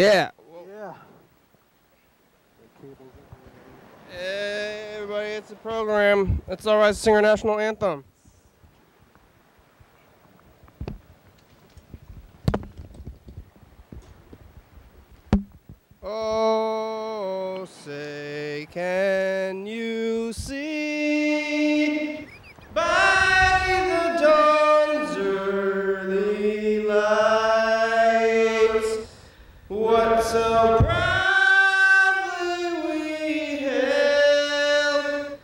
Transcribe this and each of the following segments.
Yeah. Yeah. Hey, everybody, it's a program. It's All Right to Sing our national anthem. Oh, say, can you see by the dawn's early lights what so proudly we hailed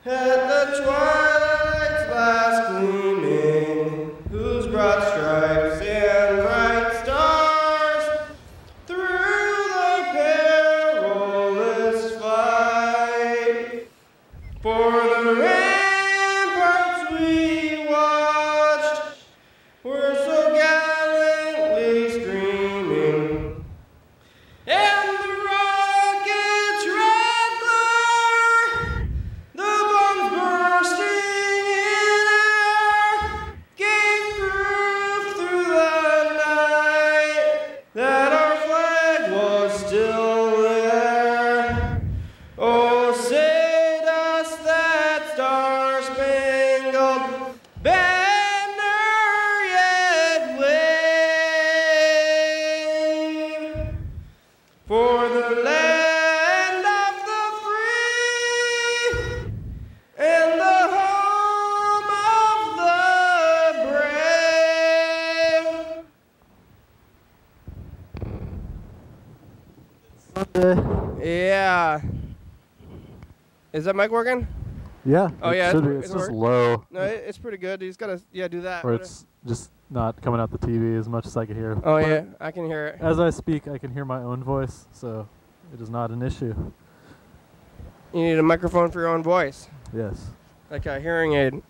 at the twilight's last gleaming, whose broad stripes and bright stars through the perilous fight for the ramparts we watched were so gallantly streaming, and the rocket's red glare, the bombs bursting in air, gave proof through the night that our flag was still there. Oh, say does that star-spangled banner yet wave for the land of the free and the home of the brave. Yeah. Is that mic working? Yeah. Oh, yeah, Should be. it's It's just work- low. No, it's pretty good. You just gotta, do that. Or it's just not coming out the TV as much as I can hear. Oh, But yeah, I can hear it. As I speak, I can hear my own voice, so it is not an issue. You need a microphone for your own voice, Yes. like a hearing aid.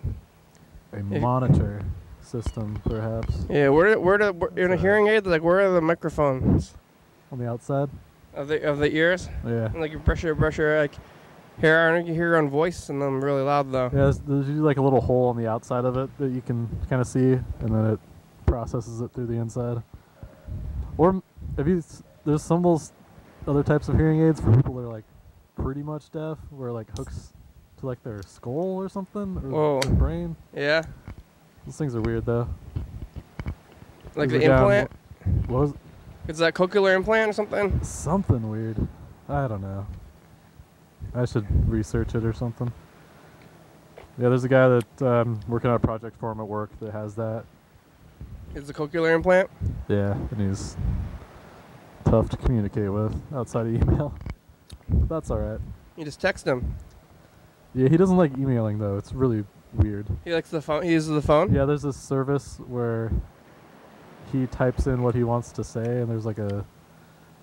A monitor system, perhaps, Yeah, in a hearing aid, like where are the microphones on the outside. of the ears? Yeah. And, like you brush your like hair. I don't think you hear your own voice, and I'm really loud though. Yeah, there's usually like a little hole on the outside of it that you can kind of see, and then it processes it through the inside. Or there's some other types of hearing aids for people that are like pretty much deaf, where like hooks to like their skull or something, or Whoa. their brain. Yeah, Those things are weird though. like There's the a guy on implant. What was Is that cochlear implant or something? something weird? I don't know. I should research it or something. Yeah, there's a guy that working on a project for him at work that has that. Is the cochlear implant? Yeah, and he's tough to communicate with outside of email. But that's alright. You just text him. Yeah, he doesn't like emailing though. It's really weird. He likes the phone. He uses the phone. Yeah, there's this service where he types in what he wants to say, and there's like a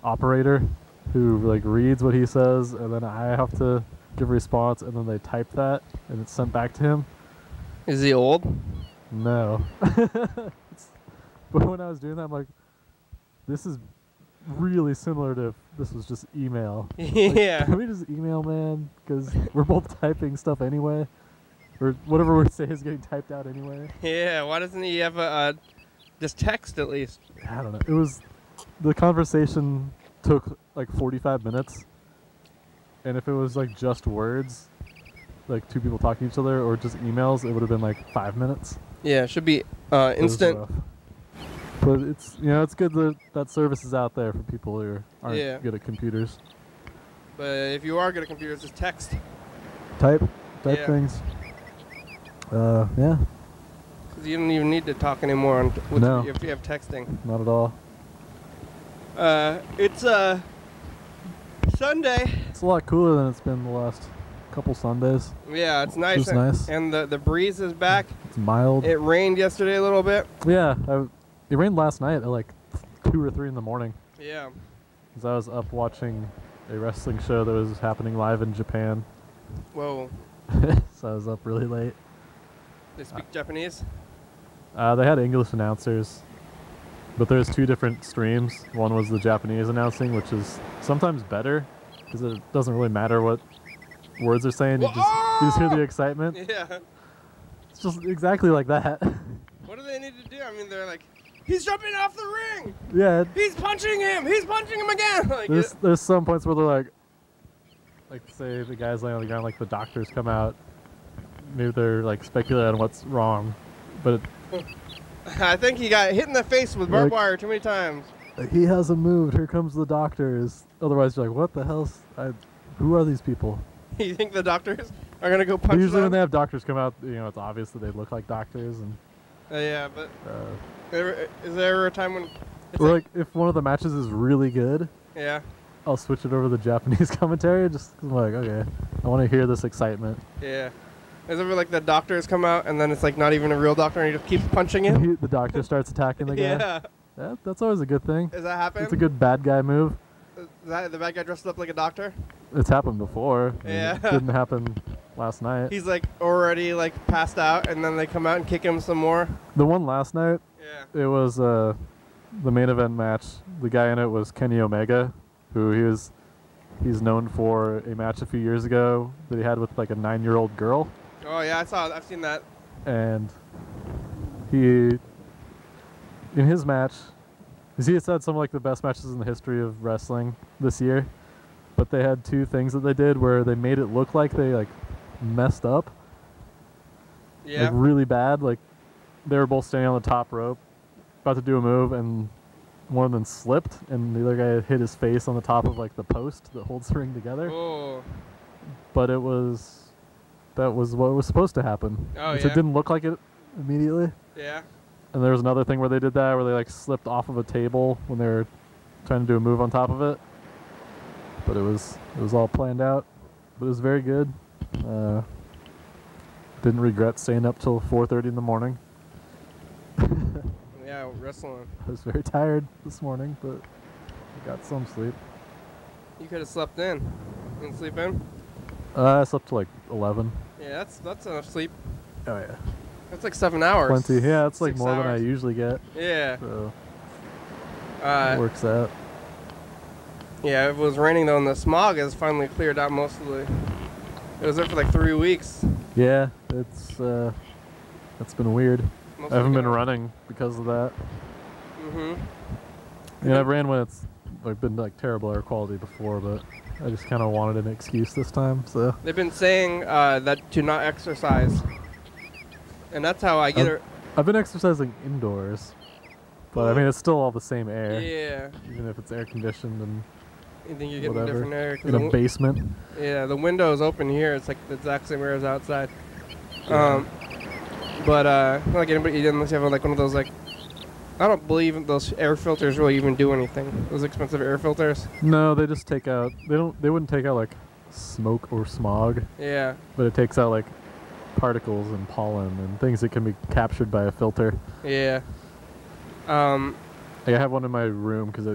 operator who like reads what he says, and then I have to give a response, and then they type that, and it's sent back to him. Is he old? No. But when I was doing that, I'm like, this is really similar to if this was just email. Like, Yeah. can we just email, man? Because we're both typing stuff anyway. Or whatever we say is getting typed out anyway. Yeah. Why doesn't he have a just text at least? I don't know. It was, the conversation took like 45 minutes. And if it was like just words, like two people talking to each other, or just emails, it would have been like 5 minutes. Yeah. It should be It was instant. rough. But it's, it's good that that service is out there for people who aren't Yeah. good at computers. But if you are good at computers, just text. Type Yeah. things. Yeah, 'Cause you don't even need to talk anymore No. if you have texting. not at all. It's Sunday. It's a lot cooler than it's been the last couple Sundays. Yeah, it's nice. It's nice. And the breeze is back. It's mild. It rained yesterday a little bit. Yeah, it rained last night at like 2 or 3 in the morning. Yeah. Because I was up watching a wrestling show that was happening live in Japan. Whoa. So I was up really late. They speak Japanese? They had English announcers, but there's 2 different streams. One was the Japanese announcing, which is sometimes better because it doesn't really matter what words they're saying. You just hear the excitement. Yeah. It's just exactly like that. What do they need to do? I mean, they're like He's jumping off the ring. Yeah. He's punching him. He's punching him again. Like, there's some points where they're like say the guy's laying on the ground, like the doctors come out. Maybe they're like speculating on what's wrong, but I think he got hit in the face with barbed wire too many times. He hasn't moved. Here comes the doctors. Otherwise, you're like, what the hell's? Who are these people? You think the doctors are gonna go punch Usually them? when they have doctors come out, it's obvious that they look like doctors, and yeah, but is there ever a time when? Or like if one of the matches is really good, yeah, I'll switch it over to the Japanese commentary. Just 'cause I'm like, okay, I want to hear this excitement. Yeah. Is ever like the doctors come out and then it's like not even a real doctor and he just keeps punching him? The doctor starts attacking the guy. Yeah, that's always a good thing. Does that happen? It's a good bad guy move. Is that the bad guy dressed up like a doctor? It's happened before. Yeah. It didn't happen last night. He's like already like passed out and then they come out and kick him some more. The one last night, yeah, it was the main event match. The guy in it was Kenny Omega, who he's known for a match a few years ago that he had with like a 9-year-old girl. Oh yeah, I've seen that. And he, in his match, he has had some of like the best matches in the history of wrestling this year, but they had two things that they did where they made it look like they like messed up. Yeah. Like really bad. Like they were both standing on the top rope, about to do a move, and one of them slipped, and the other guy hit his face on the top of like the post that holds the ring together. Oh. But that was what was supposed to happen. Oh, which yeah? it didn't look like it immediately. Yeah. And there was another thing where they did that, where they like slipped off of a table when they were trying to do a move on top of it. But it was all planned out. But it was very good. Didn't regret staying up till 4:30 in the morning. Yeah, wrestling. I was very tired this morning, but I got some sleep. You could have slept in. You didn't sleep in? I slept till like 11. Yeah, that's enough sleep. Oh yeah. That's like 7 hours. Plenty. Yeah, that's like 6 more than I hours. usually get. Yeah. So it works out. Yeah, it was raining though, and the smog has finally cleared out mostly. It was there for like 3 weeks. Yeah, it's been weird. I haven't been running because of that. Yeah, I've ran when it's like been like terrible air quality before, but I just kind of wanted an excuse this time. So they've been saying that to not exercise, and that's how I get it. I've been exercising indoors, but I mean it's still all the same air. Yeah. Even if it's air conditioned and you think you're getting whatever, different air in a basement. Yeah, the window is open here. It's like the exact same air as outside. But like anybody, unless you have like one of those like, I don't believe those air filters really even do anything. Those expensive air filters. No, they just take out. They wouldn't take out like smoke or smog. Yeah. But it takes out like particles and pollen and things that can be captured by a filter. Yeah. Like I have one in my room because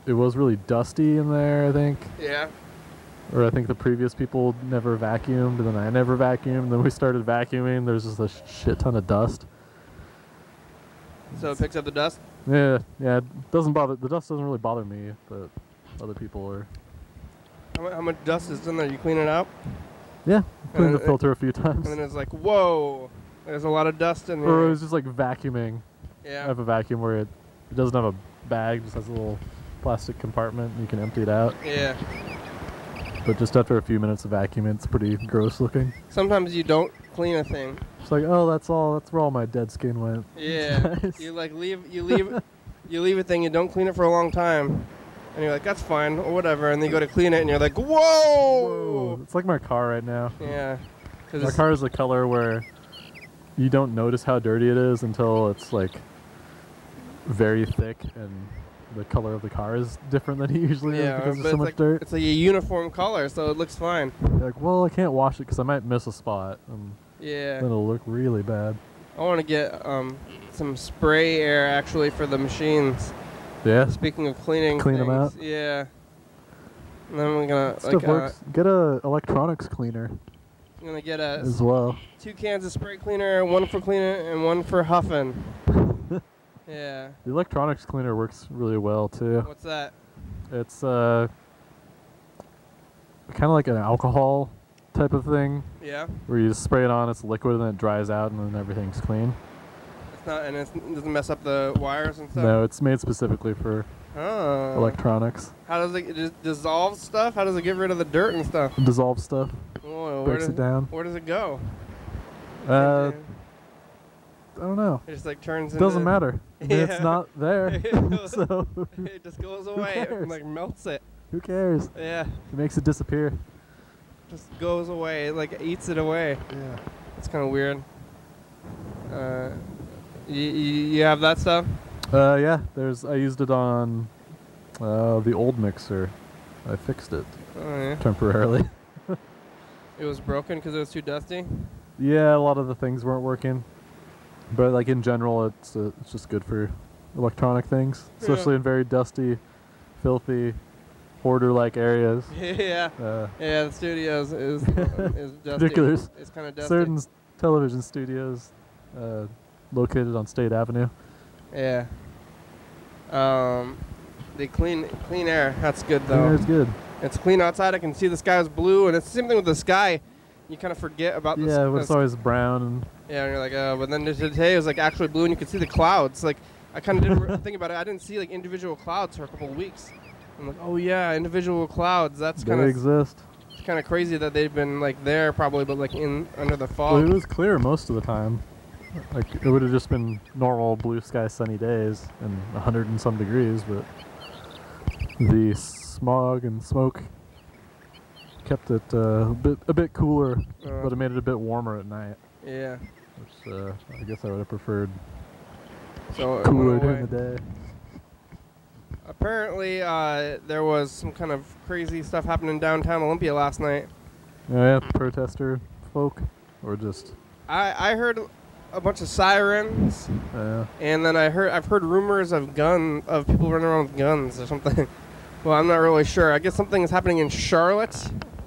it was really dusty in there, I think. Yeah. Or I think the previous people never vacuumed, and then I never vacuumed. And then we started vacuuming. There's just a shit ton of dust. So it picks up the dust? Yeah. It doesn't bother. The dust doesn't really bother me, but other people are. How much dust is in there? You clean it out? Yeah, cleaned the filter a few times. And then it's like, whoa, there's a lot of dust in there. Or it was just like vacuuming. Yeah. I have a vacuum where it doesn't have a bag, just has a little plastic compartment, and you can empty it out. Yeah. But just after a few minutes of vacuuming, it's pretty gross looking. Sometimes you don't clean a thing. It's like, oh, that's where all my dead skin went. Yeah. Nice. You like leave a thing, you don't clean it for a long time. And you're like, that's fine, or whatever. And then you go to clean it, and you're like, whoa! Whoa. It's like my car right now. Yeah. My car is the color where you don't notice how dirty it is until it's like very thick and the color of the car is different than it usually is because there's so much dirt. It's like a uniform color, so it looks fine. You're like, well, I can't wash it because I might miss a spot. And yeah. then it'll look really bad. I want to get some spray air actually for the machines. Yeah. Speaking of cleaning Clean things, them out. Yeah. And then we're gonna Stuff works. Get a electronics cleaner. I'm gonna get as well. 2 cans of spray cleaner, one for cleaning and one for huffing. Yeah. The electronics cleaner works really well too. What's that? It's kind of like an alcohol type of thing. Yeah. Where you just spray it on, it's liquid, and then it dries out, and then everything's clean. It's not, and it doesn't mess up the wires and stuff. No, it's made specifically for electronics. How does it just dissolve stuff? How does it get rid of the dirt and stuff? Dissolve stuff. Whoa, breaks it down. Where does it go? I don't know. It just like turns. Doesn't matter. I mean, it's not there. So it just goes away. It like melts it. Who cares? Yeah. It makes it disappear. Just goes away. It like eats it away. Yeah. It's kind of weird. You have that stuff? Yeah. I used it on the old mixer. I fixed it temporarily. It was broken because it was too dusty? Yeah, a lot of the things weren't working. But like in general, it's just good for electronic things, especially in very dusty, filthy, hoarder-like areas. Yeah. Yeah, the studios is dusty. Ridiculous. It's kind of dusty. Certain television studios located on State Avenue. Yeah. They clean air. That's good though. Clean air is good. It's clean outside. I can see the sky is blue, and it's the same thing with the sky. You kind of forget about the sky. Yeah, but it's always brown. And yeah, and you're like, oh, but then today it was like actually blue, and you could see the clouds. Like, I kind of didn't think about it. I didn't see like individual clouds for a couple of weeks. I'm like, oh yeah, individual clouds. That's kind of exist. It's kind of crazy that they've been like there probably, but like under the fog. Well, it was clear most of the time. Like it would have just been normal blue sky, sunny days, and 100 and some degrees, but the smog and smoke kept it a bit cooler, but it made it a bit warmer at night. Yeah. Which I guess I would have preferred cooler during the day. Apparently, there was some kind of crazy stuff happening downtown Olympia last night. Oh yeah, protester folk, or just. I heard a bunch of sirens, and then I've heard rumors of people running around with guns or something. Well, I'm not really sure. I guess something is happening in Charlotte.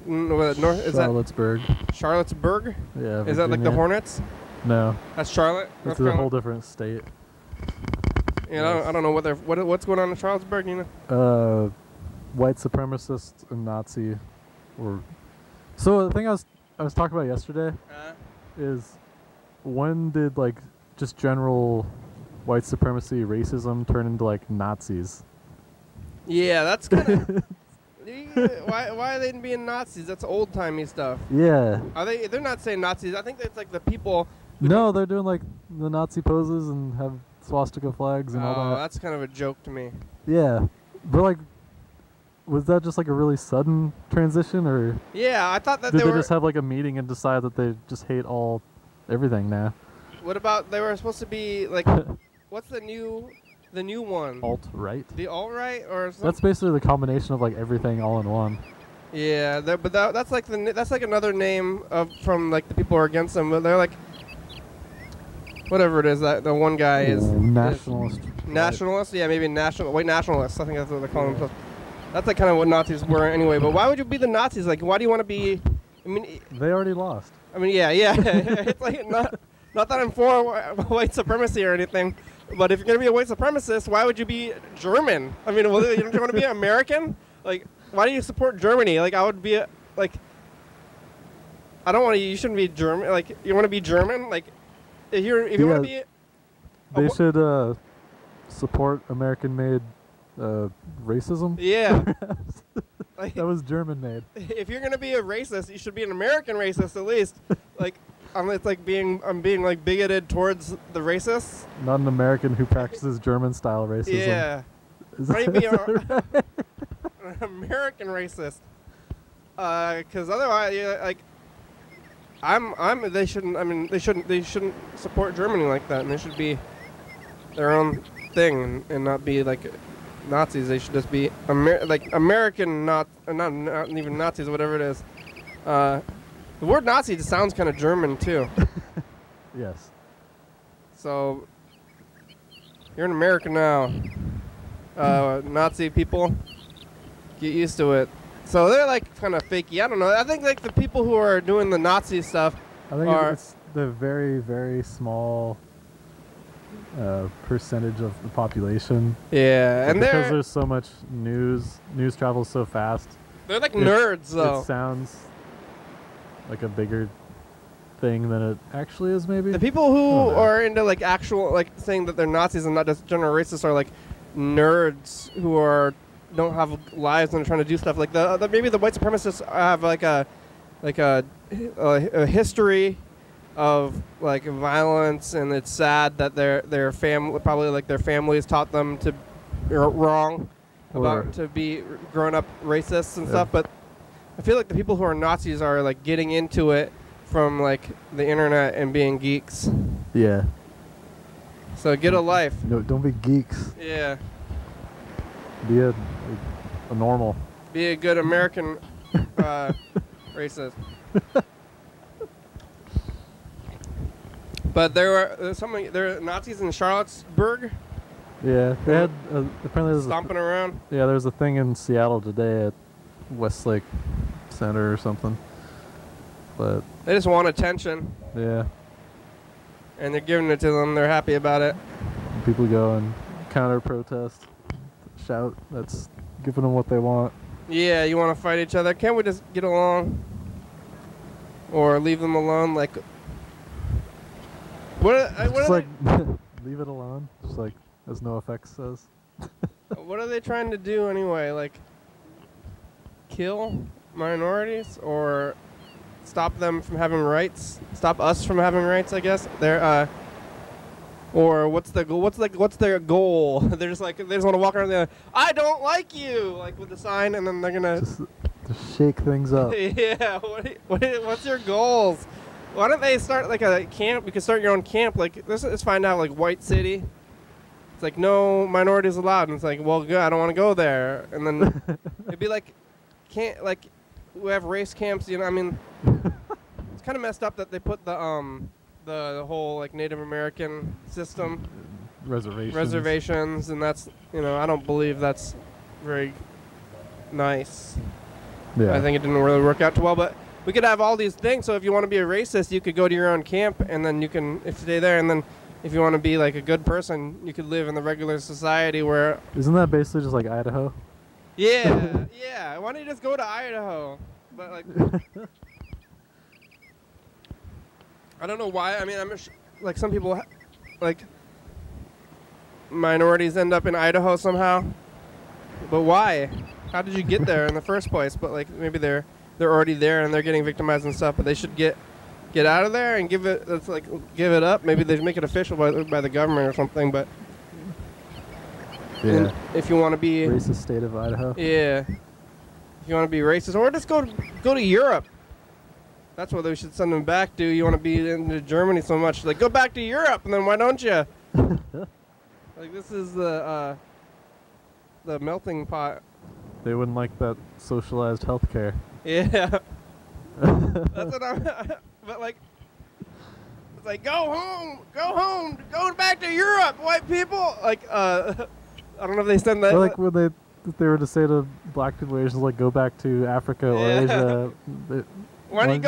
Charlottesburg. Charlottesburg? Yeah. Is that like the Hornets? No. That's Charlotte? It's a whole different state. Yeah, I don't know what's going on in Charlottesburg, you know? White supremacists and Nazi so the thing I was talking about yesterday is when did like just general white supremacy racism turn into like Nazis? Yeah, that's kind of why are they being Nazis? That's old-timey stuff. Yeah. They're not saying Nazis. I think it's like the people. No, they're doing like the Nazi poses and have swastika flags and all that. Oh, that's kind of a joke to me. Yeah. But like, was that just like a really sudden transition, or? Yeah, I thought that did they just have like a meeting and decide that they just hate everything now? What about they were supposed to be like? What's the new one? Alt-right. The alt-right or something? That's basically the combination of like everything all in one. Yeah, but that's like another name from like the people who are against them. But they're like. Whatever it is, that the one guy is nationalist. Nationalist, yeah, maybe white nationalists. I think that's what they call themselves. That's like kind of what Nazis were anyway. But why would you be the Nazis? Like, why do you want to be? I mean, they already lost. I mean, yeah. It's like not that I'm for white supremacy or anything, but if you're gonna be a white supremacist, why would you be German? I mean, you don't want to be American? Like, why do you support Germany? Like, I would be like, I don't want to. You shouldn't be German. Like, you want to be German? Like. If you want to be, they should support American-made racism. Yeah, like, that was German-made. If you're gonna be a racist, you should be an American racist at least. Like, it's like I'm being like bigoted towards the racists. Not an American who practices German-style racism. Yeah, right? Be an American racist. Because otherwise, like. They shouldn't support Germany like that, and they should be their own thing and not be like Nazis. They should just be American, not even Nazis, whatever it is. The word Nazi just sounds kind of German too. Yes. So you're in America now, Nazi people. Get used to it. So they're like kind of fakey. I don't know. I think like the people who are doing the Nazi stuff it's the very, very small percentage of the population. Yeah, and because there's so much news travels so fast. They're like nerds, though. It sounds like a bigger thing than it actually is. Maybe the people who are into like actual like saying that they're Nazis and not just general racists are like nerds who don't have lives and are trying to do stuff like maybe the white supremacists have like a history of like violence, and it's sad that their family probably like their families taught them to wrong about to be grown up racists and stuff. But I feel like the people who are Nazis are like getting into it from like the internet and being geeks. Yeah. So get a life. No, don't be geeks. Yeah. Be a normal. Be a good American racist. But there are Nazis in Charlottesburg. Yeah, they had apparently stomping around. Yeah, there's a thing in Seattle today at Westlake Center or something. But they just want attention. Yeah. And they're giving it to them. They're happy about it. People go and counter protest, shout. That's giving them what they want. Yeah, you want to fight each other? Can't we just get along? Or leave them alone? Like, what like leave it alone. Just like as NoFX says. What are they trying to do anyway? Like, kill minorities or stop them from having rights? Stop us from having rights? I guess they're. Or what's the goal? What's their goal? They're just like they just want to walk around there. I don't like you, like with the sign, and then they're gonna just shake things up. Yeah. What's your goals? Why don't they start like a camp? You could start your own camp. Like let's find out like White City. It's like no minorities allowed, and it's like well good. I don't want to go there. And then it'd be like we have race camps. You know, I mean, it's kind of messed up that they put the whole like Native American system reservations, and that's I don't believe that's very nice. Yeah. I think it didn't really work out too well, but we could have all these things. So if you want to be a racist, you could go to your own camp, and then you can stay there, and then if you want to be like a good person, you could live in the regular society where. Isn't that basically just like Idaho? Yeah, yeah. Why don't you just go to Idaho? But like. I don't know why. I mean, like some people, like minorities end up in Idaho somehow. But why? How did you get there in the first place? But like maybe they're already there and they're getting victimized and stuff. But they should get out of there and give it up. Maybe they make it official by the government or something. But yeah, if you want to be racist state of Idaho. Yeah, if you want to be racist, or just go to Europe. That's what they should send them back to. You want to be into Germany so much. Like, go back to Europe, and then why don't you? Like, this is the melting pot. They wouldn't like that socialized health care. Yeah. That's what I'm... But, like, it's like, go home, go back to Europe, white people. Like, I don't know if they send that. Or like, if they were to say to black people, Asians, like, go back to Africa or Asia... Why don't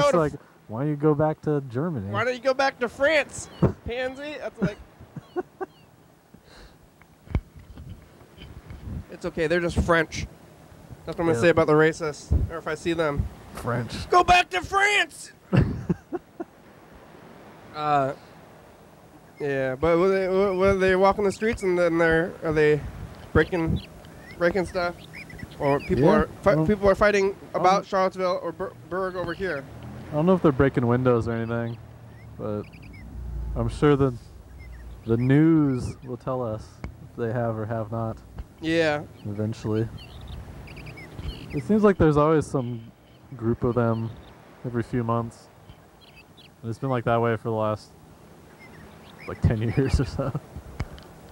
you go back to Germany? Why don't you go back to France, pansy? That's like... It's okay, they're just French. That's what I'm going to say about the racists. Or if I see them. French. Go back to France! Yeah, but when they walk on the streets and then are they breaking stuff? Or people are fighting about Charlottesville or Berg over here. I don't know if they're breaking windows or anything, but I'm sure the news will tell us if they have or have not. Yeah. Eventually. It seems like there's always some group of them every few months. And it's been like that way for the last like 10 years or so.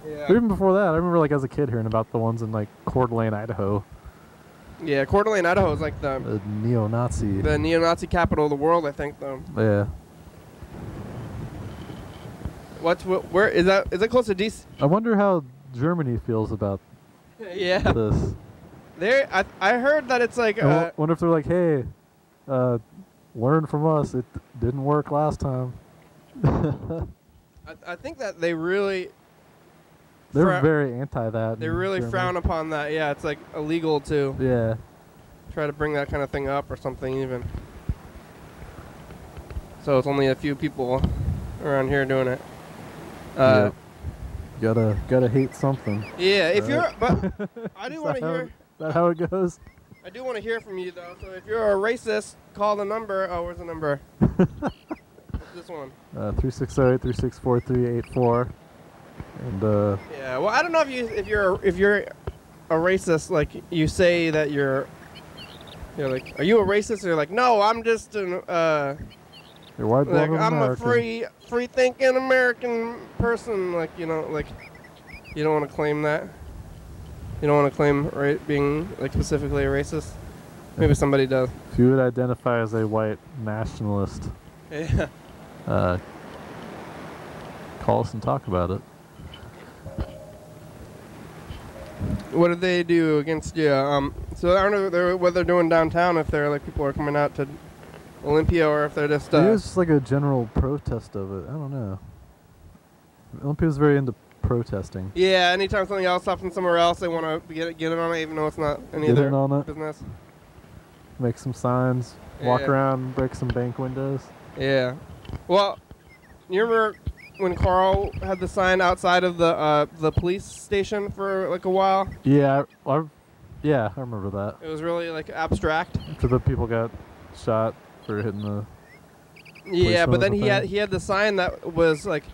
Yeah. Or even before that, I remember like as a kid hearing about the ones in like Coeur d'Alene, Idaho. Yeah, Coeur d'Alene, Idaho is like the neo-Nazi capital of the world, I think, though. Yeah. Where is that? Is it close to DC? I wonder how Germany feels about this. I heard that it's like. I wonder if they're like, hey, learn from us. It didn't work last time. I think that they really. They're very anti that. They really frown upon that. Yeah, it's like illegal to. Yeah. Try to bring that kind of thing up or something even. So it's only a few people around here doing it. Yep. Gotta hate something. Yeah, if right? you're, but I do want to hear. Is that how it goes? I do want to hear from you though. So if you're a racist, call the number. Oh, where's the number? This one. 360-836-4384. And Yeah. Well, I don't know if you're a racist. Like you say that you're like, are you a racist? Or you're like, no, I'm just an you're white like blooded I'm American. a free thinking American person. Like like you don't want to claim that. You don't want to claim being like specifically a racist. Maybe somebody does. If you would identify as a white nationalist, Yeah. call us and talk about it. What did they do against you? So I don't know what they're doing downtown. If they're like people are coming out to Olympia, or if they're just. It was just like a general protest of it. I don't know. Olympia's very into protesting. Yeah. Anytime something else happens somewhere else, they want to get in on it, even though it's not any of their business. Make some signs. Walk around, break some bank windows. Yeah. Well, you remember when Carl had the sign outside of the police station for like a while? Yeah, I remember that. It was really like abstract. After the people got shot for hitting the. Yeah, but then he had the sign that was like,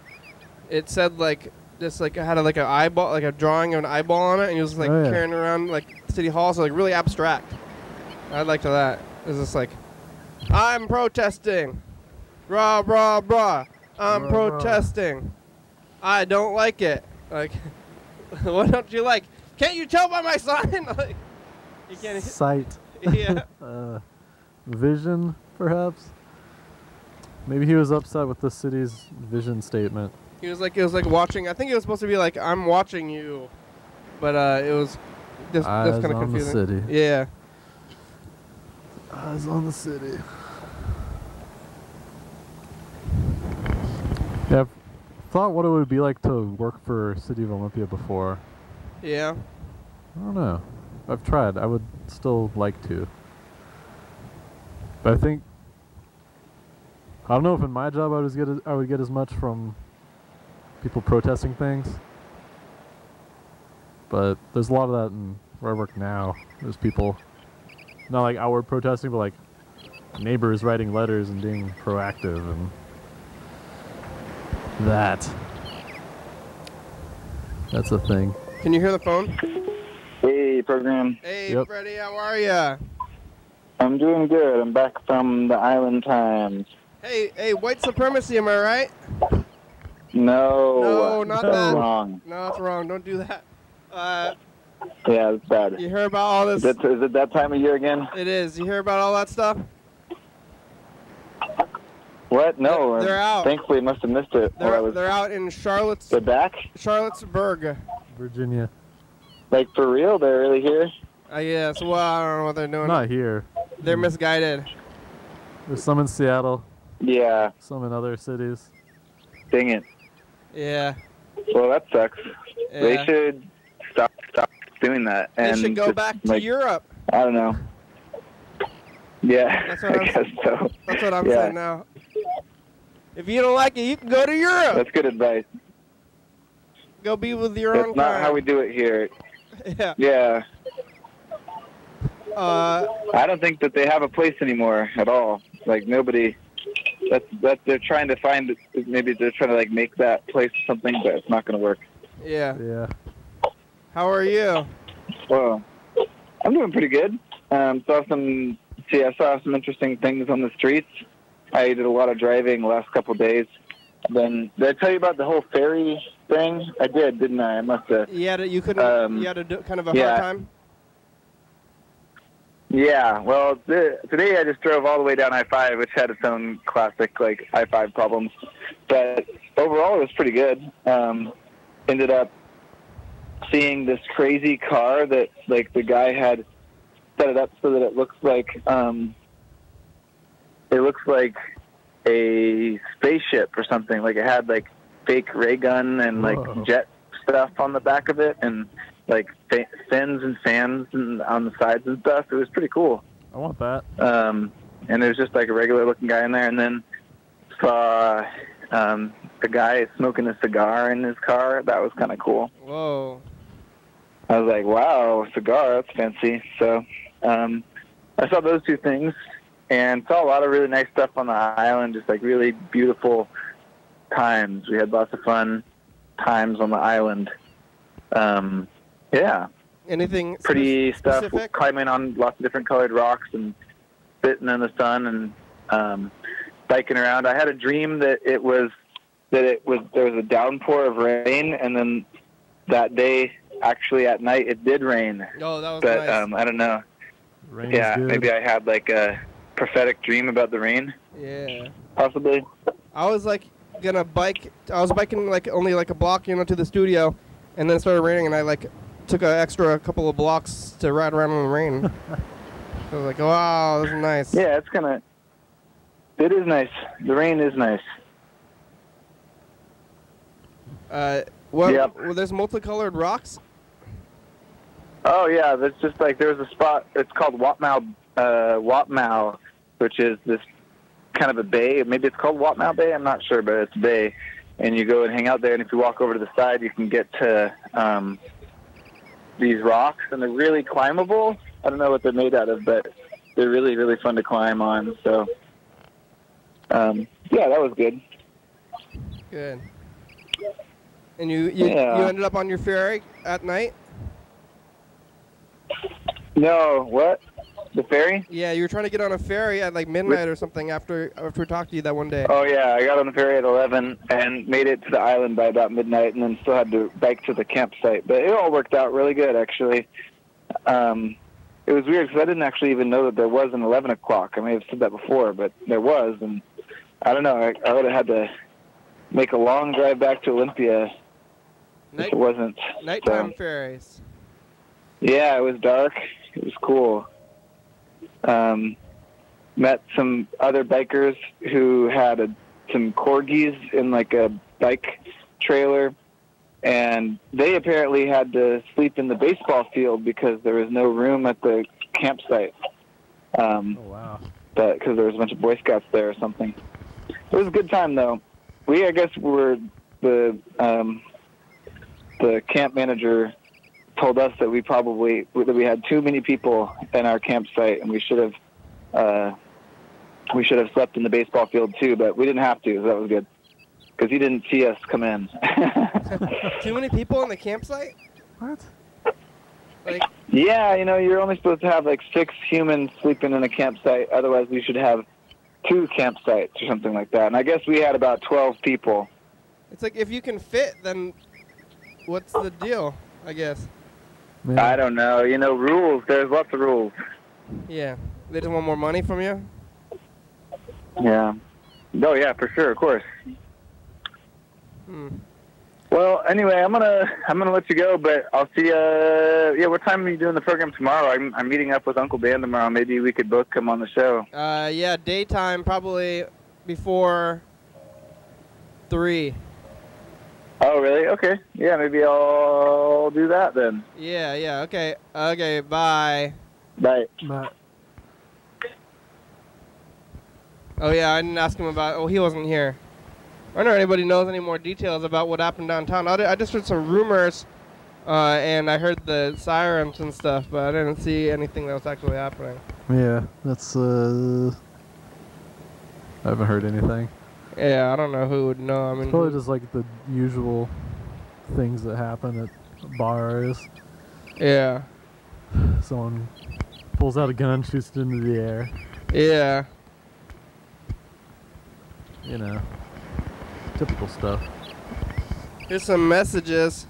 it said like this like it had like an eyeball, like a drawing of an eyeball on it, and he was like carrying around like City Hall, so like really abstract. I'd like to that. It was just like, I'm protesting. Rah, rah, rah. I'm protesting. I don't like it. Like, what don't you like? Can't you tell by my sign? Like, you can't. Sight. Yeah. Vision, perhaps. Maybe he was upset with the city's vision statement. It was like watching. I think it was supposed to be like, I'm watching you, but it was just kind of confusing. The city. Yeah. Eyes on the city. Yeah, I've thought what it would be like to work for City of Olympia before. Yeah. I don't know. I've tried. I would still like to. But I think I don't know if in my job I would get as much from people protesting things. But there's a lot of that in where I work now. There's people not like outward protesting, but like neighbors writing letters and being proactive and that's a thing. Can you hear the phone? Hey, program. Hey, Freddie, how are ya? I'm doing good. I'm back from the Island Times. Hey, white supremacy, am I right? No, not that's that. wrong. No, that's wrong. Don't do that. Yeah, it's bad. You hear about all this? Is it that time of year again? It is. You hear about all that stuff? What? No. They're out. Thankfully, I must have missed it. They're out in They're back? Charlottesburg. Virginia. Like, for real? They're really here? Yeah, so I don't know what they're doing. Not here. They're misguided. There's some in Seattle. Yeah. Some in other cities. Dang it. Yeah. Well, that sucks. Yeah. They should stop doing that. They and should go back to Europe. I don't know. Yeah, That's what I guess so. That's what I'm saying now. If you don't like it, you can go to Europe. That's good advice. Go be with your own That's not kind. how we do it here. Yeah. Yeah. I don't think that they have a place anymore at all. Like, nobody. That's they're trying to find. Maybe they're trying to like make that place something, but it's not going to work. Yeah. Yeah. How are you? Well, I'm doing pretty good. I saw some interesting things on the streets. I did a lot of driving the last couple of days. Then did I tell you about the whole ferry thing? I did, didn't I? I must have. You couldn't. You had a kind of a hard time. Yeah. Well, today I just drove all the way down I-5, which had its own classic like I-5 problems. But overall, it was pretty good. Ended up seeing this crazy car that like the guy had set it up so that it looks like a spaceship or something. Like it had like fake ray gun and like jet stuff on the back of it and like fins and fans and on the sides and stuff. It was pretty cool. I want that. And there was just like a regular looking guy in there. And then saw a guy smoking a cigar in his car. That was kind of cool. Whoa. I was like, wow, a cigar, that's fancy. So I saw those two things and saw a lot of really nice stuff on the island, just like really beautiful times. We had lots of fun times on the island. Yeah. Anything pretty specific? Stuff, climbing on lots of different colored rocks and sitting in the sun and biking around. I had a dream that there was a downpour of rain, and then that day, actually at night, it did rain. Oh, that was but, nice. I don't know. Rain Yeah, is good. maybe I had like a prophetic dream about the rain. Yeah. Possibly. I was like gonna bike. I was biking like only like a block, to the studio, and then it started raining, and I like took a couple of blocks to ride around in the rain. I was like, wow, this is nice. Yeah, it is nice. The rain is nice. Well, there's multicolored rocks. Oh yeah, that's just like there was a spot. It's called Watmau, which is this kind of a bay. Maybe it's called Watmau Bay. I'm not sure, but it's a bay, and you go and hang out there. And if you walk over to the side, you can get to these rocks, and they're really climbable. I don't know what they're made out of, but they're really, really fun to climb on. So, yeah, that was good. Good. And you ended up on your ferry at night? No, what? The ferry? Yeah, you were trying to get on a ferry at like midnight or something after we talked to you that one day. Oh yeah, I got on the ferry at 11 and made it to the island by about midnight, and then still had to bike to the campsite. But it all worked out really good, actually. It was weird because I didn't actually even know that there was an 11 o'clock. I may have said that before, but there was, and I don't know. I would have had to make a long drive back to Olympia if it wasn't. Nighttime ferries. Yeah, it was dark. It was cool. Met some other bikers who had some corgis in like a bike trailer, and they apparently had to sleep in the baseball field because there was no room at the campsite. Oh wow! Because there was a bunch of Boy Scouts there or something. It was a good time though. I guess were the camp manager told us that we had too many people in our campsite, and we should have slept in the baseball field too, but we didn't have to, so that was good because he didn't see us come in. Too many people in the campsite? What? Like, yeah, you're only supposed to have like 6 humans sleeping in a campsite. Otherwise, we should have 2 campsites or something like that. And I guess we had about 12 people. it's like if you can fit, then what's the deal? I guess. Yeah. I don't know. Rules. There's lots of rules. Yeah. They just want more money from you? Yeah. Oh yeah, for sure, of course. Well, anyway, I'm gonna let you go, but I'll see you. Yeah, what time are you doing the program tomorrow? I'm meeting up with Uncle Dan tomorrow. Maybe we could both come on the show. Yeah, daytime, probably before 3. Oh, really? Okay. Yeah, maybe I'll do that then. Yeah, okay. Okay, bye. Bye. Matt. Oh, yeah, I didn't ask him he wasn't here. I don't know if anybody knows any more details about what happened downtown. I just heard some rumors, and I heard the sirens and stuff, but I didn't see anything that was actually happening. Yeah, that's I haven't heard anything. Yeah, I don't know who would know. I mean, It's probably just like the usual things that happen at bars. Yeah. Someone pulls out a gun, shoots it into the air. Yeah. Typical stuff. Here's some messages.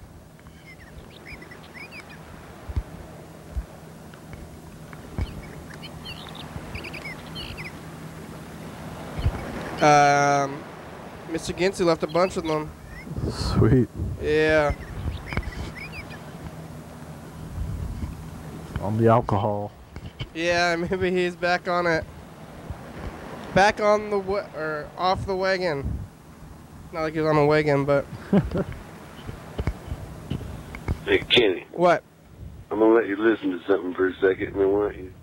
Mr. Ginsu left a bunch of them. Sweet. Yeah. On the alcohol. Yeah, maybe he's back on it. Back on the or off the wagon. Not like he's on a wagon, but. Hey, Kenny. What? I'm going to let you listen to something for a second, and I want you.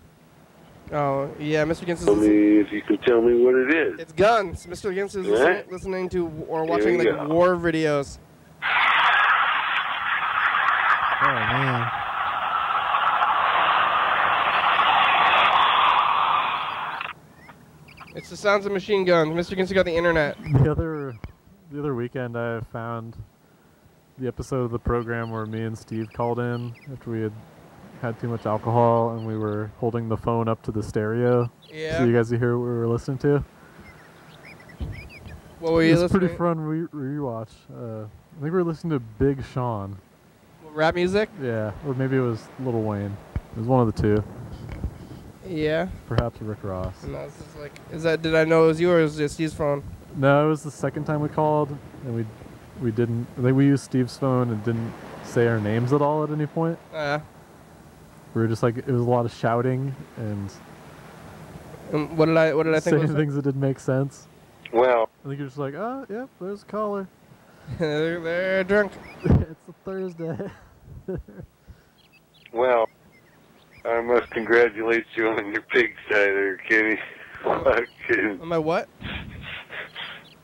Oh, yeah, Mr. Gins Tell is... me if you can tell me what it is. It's guns. Mr. Gins is Right. listening to or Here watching we like go. war videos. Oh man. It's the sounds of machine guns. Mr. Gins got the internet. The other weekend, I found the episode of the program where me and Steve called in after we had too much alcohol and we were holding the phone up to the stereo. Yeah. So you guys could hear what we were listening to. What were you It's listening? pretty fun rewatch. I think we were listening to Big Sean. Rap music? Yeah, or maybe it was Lil Wayne. It was one of the two. Yeah. Perhaps Rick Ross. No, it's just like, did I know it was you or was it just Steve's phone? No, it was the second time we called, and we didn't. I think we used Steve's phone and didn't say our names at all at any point. We were just like, it was a lot of shouting and what did I think? saying things that didn't make sense. Well, I think you're just like, oh, yep, there's a caller. they're drunk. It's a Thursday. well, I must congratulate you on your pig cider, Kenny. Fucking, Am I what?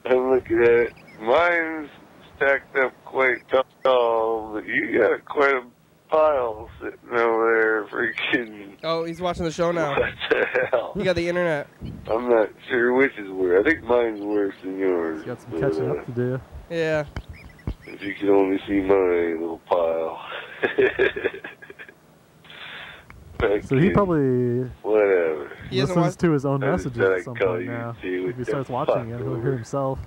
I'm looking at it. Mine's stacked up quite tall, but you got quite a pile sitting over there, freaking. Oh, he's watching the show now. What the hell? He got the internet. I'm not sure which is worse. I think mine's worse than yours. You got some catching up to do. Yeah. If you could only see my little pile. So he probably Whatever. He hasn't listens watched. to his own I just messages said at I'd some call point you now. and see what If he the starts fuck watching it, he'll over. hear himself.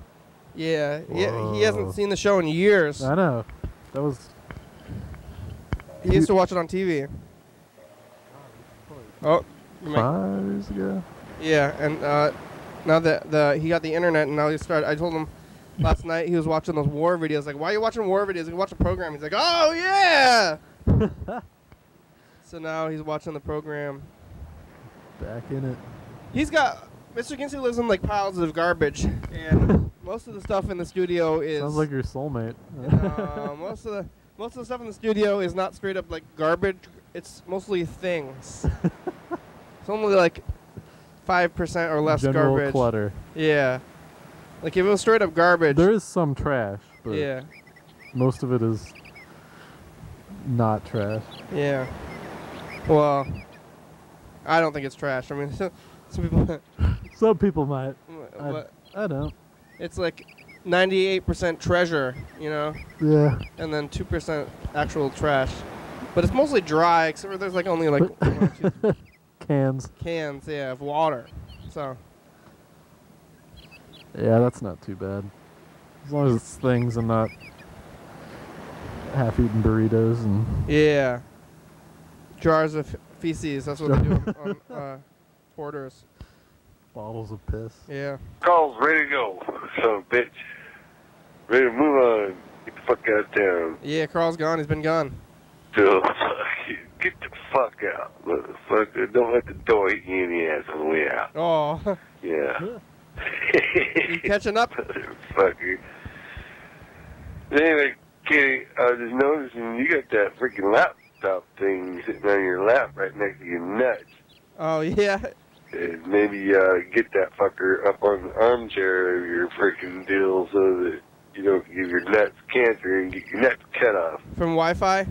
Yeah. He Whoa. hasn't seen the show in years. I know. That was... He used to watch it on TV. Oh. you might- 5 years ago? Yeah, and now that he got the internet, and now he started. I told him last night he was watching those war videos. Like, why are you watching war videos? You can watch a program. He's like, oh yeah. So now he's watching the program. Back in it. He's got Mr. Ginsey lives in like piles of garbage, and most of the stuff in the studio is Sounds like your soulmate. most of the stuff in the studio is not straight up like garbage. It's mostly things. It's only like 5% or less General garbage. clutter. Yeah. Like if it was straight up garbage. There is some trash, but Yeah. most of it is not trash. Yeah. Well, I don't think it's trash. I mean, some people. Some people might. But I don't. it's like 98% treasure, you know, Yeah. and then 2% actual trash. But it's mostly dry, except for there's like only like 1 or 2 Cans. cans, yeah, of water. So. Yeah, that's not too bad. As long as it's things and not half-eaten burritos and... Yeah. Jars of feces. That's what they do on Porters. bottles of piss. Yeah. Carl's ready to go, son of a bitch. Ready to move on. Get the fuck out of town. Yeah, Carl's gone. He's been gone. So, get the fuck out, motherfucker. Don't let the door hit you in the ass on the way out. Oh. Yeah. You catching up? Motherfucker. Anyway, Kitty, I was just noticing you got that freaking laptop thing sitting on your lap right next to your nuts. Oh, yeah. Maybe get that fucker up on the armchair of your freaking deal so that you don't give your nuts cancer and get your nuts cut off. From Wi-Fi?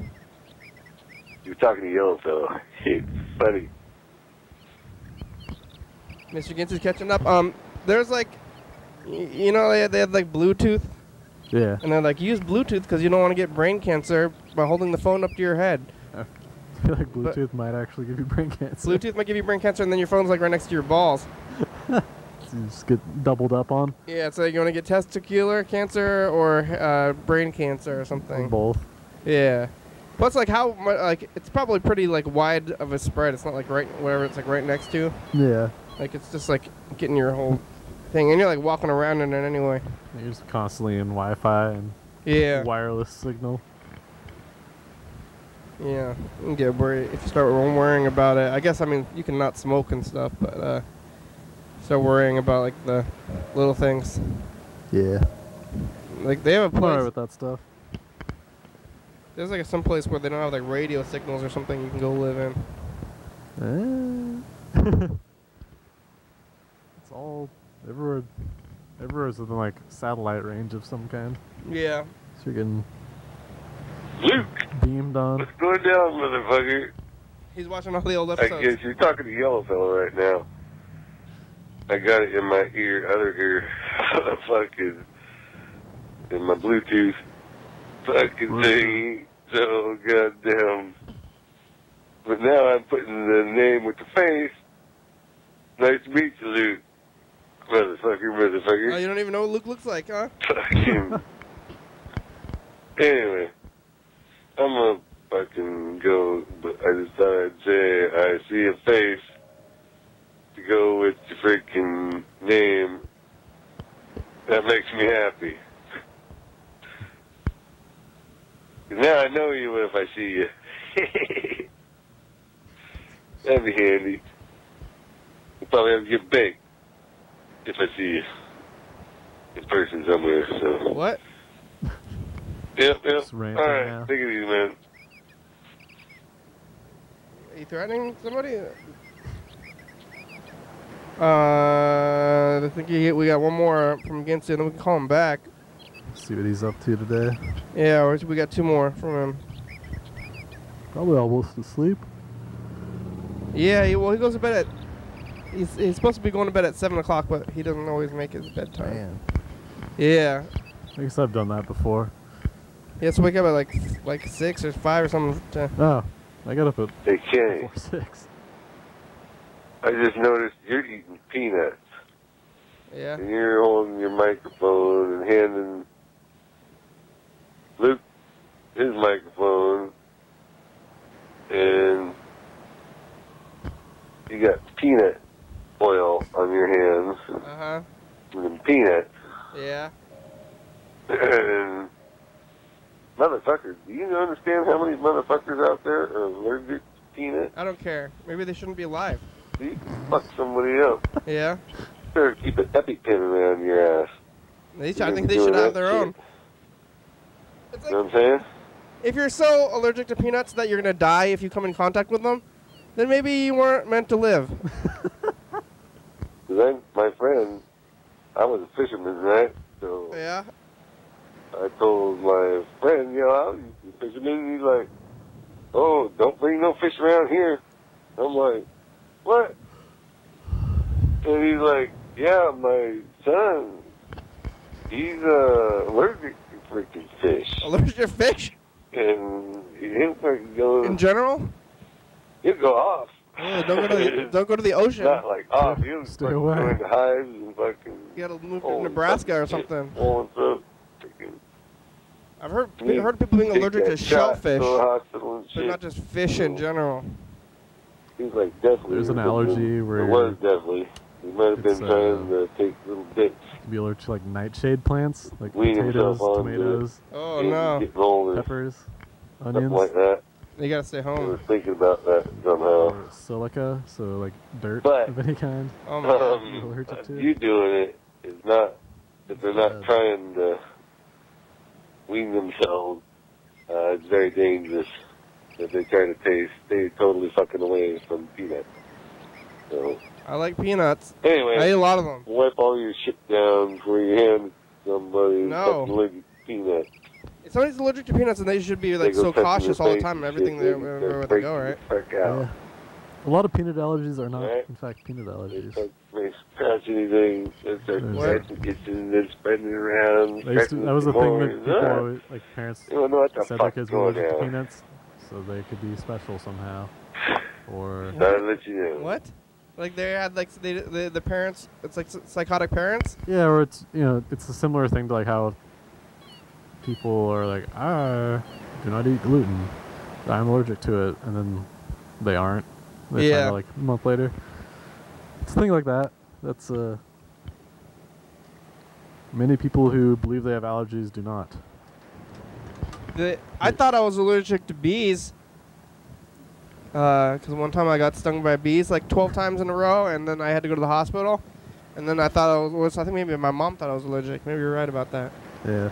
You were talking to Yellow Fellow. It's funny. Mr. Gintz is catching up. There's like, you know, they had like Bluetooth. Yeah. And they're like, use Bluetooth because you don't want to get brain cancer by holding the phone up to your head. I feel like Bluetooth might actually give you brain cancer. Bluetooth might give you brain cancer, and then your phone's like right next to your balls. So you just get doubled up on? Yeah, it's like you want to get testicular cancer or brain cancer or something. Or both. Yeah. Plus, like how much? Like it's probably pretty like wide of a spread. It's not like right wherever it's like right next to. Yeah. Like it's just like getting your whole thing, and you're like walking around in it anyway. You're just constantly in Wi-Fi and Yeah. wireless signal. Yeah. You can get worried if you start worrying about it. I guess I mean you can not smoke and stuff, but start worrying about like the little things. Yeah. Like they have a I'm alright place. with that stuff. There's like some place where they don't have like radio signals or something you can go live in. It's all everywhere. Everywhere's within like satellite range of some kind. Yeah. So you're getting Luke, beamed on. what's going down, motherfucker? He's watching all the old I episodes. guess you're talking to Yellow Fellow right now. I got it in my ear, other ear, fucking, in my Bluetooth fucking thingy. So, goddamn. But now I'm putting the name with the face. Nice to meet you, Luke. Motherfucker. Oh, you don't even know what Luke looks like, huh? Fucking. Anyway, I'm gonna fucking go, but I just thought I'd say I see a face to go with the freaking name. That makes me happy. Now I know you if I see you. That'd be handy. We'll probably have to get baked if I see you in person somewhere. So. What? Yep. Just All ranting right, now. take it easy, man. Are you threatening somebody? I think we got one more from Gincy, and then we can call him back. See what he's up to today. Yeah, we got two more from him. Probably almost asleep. Yeah, he goes to bed at... He's supposed to be going to bed at 7 o'clock, but he doesn't always make his bedtime. Man. Yeah. I guess I've done that before. He has to wake up at like 6 or 5 or something. Oh, I got up at Hey, Kenny, 4-6. I just noticed you're eating peanuts. Yeah. And you're holding your microphone and handing Luke his microphone. And you got peanut oil on your hands. Uh-huh. And peanuts. Yeah. And motherfuckers, do you understand how many motherfuckers out there are allergic to peanuts? I don't care. Maybe they shouldn't be alive. You can fuck somebody up. Yeah. Better keep an EpiPen around your ass. I think they should have their own. It's You know like, what I'm saying? if you're so allergic to peanuts that you're going to die if you come in contact with them, then maybe you weren't meant to live. Because my friend, I was a fisherman, right? So Yeah. I told my friend, you know, I'm a fisherman. He's like, oh, don't bring no fish around here. I'm like, what? And he's like, yeah, my son, he's allergic to freaking fish. Allergic to fish? And he'll fucking go, In general? he'll go off. Oh, don't go to the ocean. Not like off. He'll Stay fucking away. go into hives and fucking. You gotta move to oh, Nebraska or fucking something. swollen throat. Freaking- I've heard people being Take allergic to that shot, shellfish, go to the hospital and but shit. not just fish in general. He's like, definitely. There's an allergy where It was definitely. He might have been it's, trying to take little bits. You can be allergic to like nightshade plants, like Wean potatoes, himself on tomatoes, Oh and no. Getting older, peppers, stuff onions, like that. You gotta stay I home. was thinking about that somehow. or silica, so like dirt But- of any kind. Oh my god. Allergic to? You doing it is not, if they're not trying to wean themselves, it's very dangerous. If they try to stay totally fucking away from peanuts. So, I like peanuts. anyway. I eat a lot of them. Wipe all your shit down before you hand somebody No. fucking allergic to peanuts. If somebody's allergic to peanuts, then they should be like They go so touch cautious your all the face time and and everything shit, wherever they go, right? Freak out. Yeah. A lot of peanut allergies are not, Right. in fact, peanut They allergies. touch, they scratch anything, they start What? scratching kitchen, then spreading it around. That was the thing that people always, like parents You don't know what the said their fuck's kids were going allergic to down. peanuts, so they could be special somehow. Or Gotta let you know. What? Like they had like the parents, it's like psychotic parents. yeah, or it's it's a similar thing to like how people are like, do not eat gluten. I'm allergic to it, and then they aren't. They Yeah. find out like a month later. It's a thing like that. That's many people who believe they have allergies do not. I thought I was allergic to bees. Because one time I got stung by bees like 12 times in a row, and then I had to go to the hospital. And then I thought I think maybe my mom thought I was allergic. Maybe you're right about that. Yeah.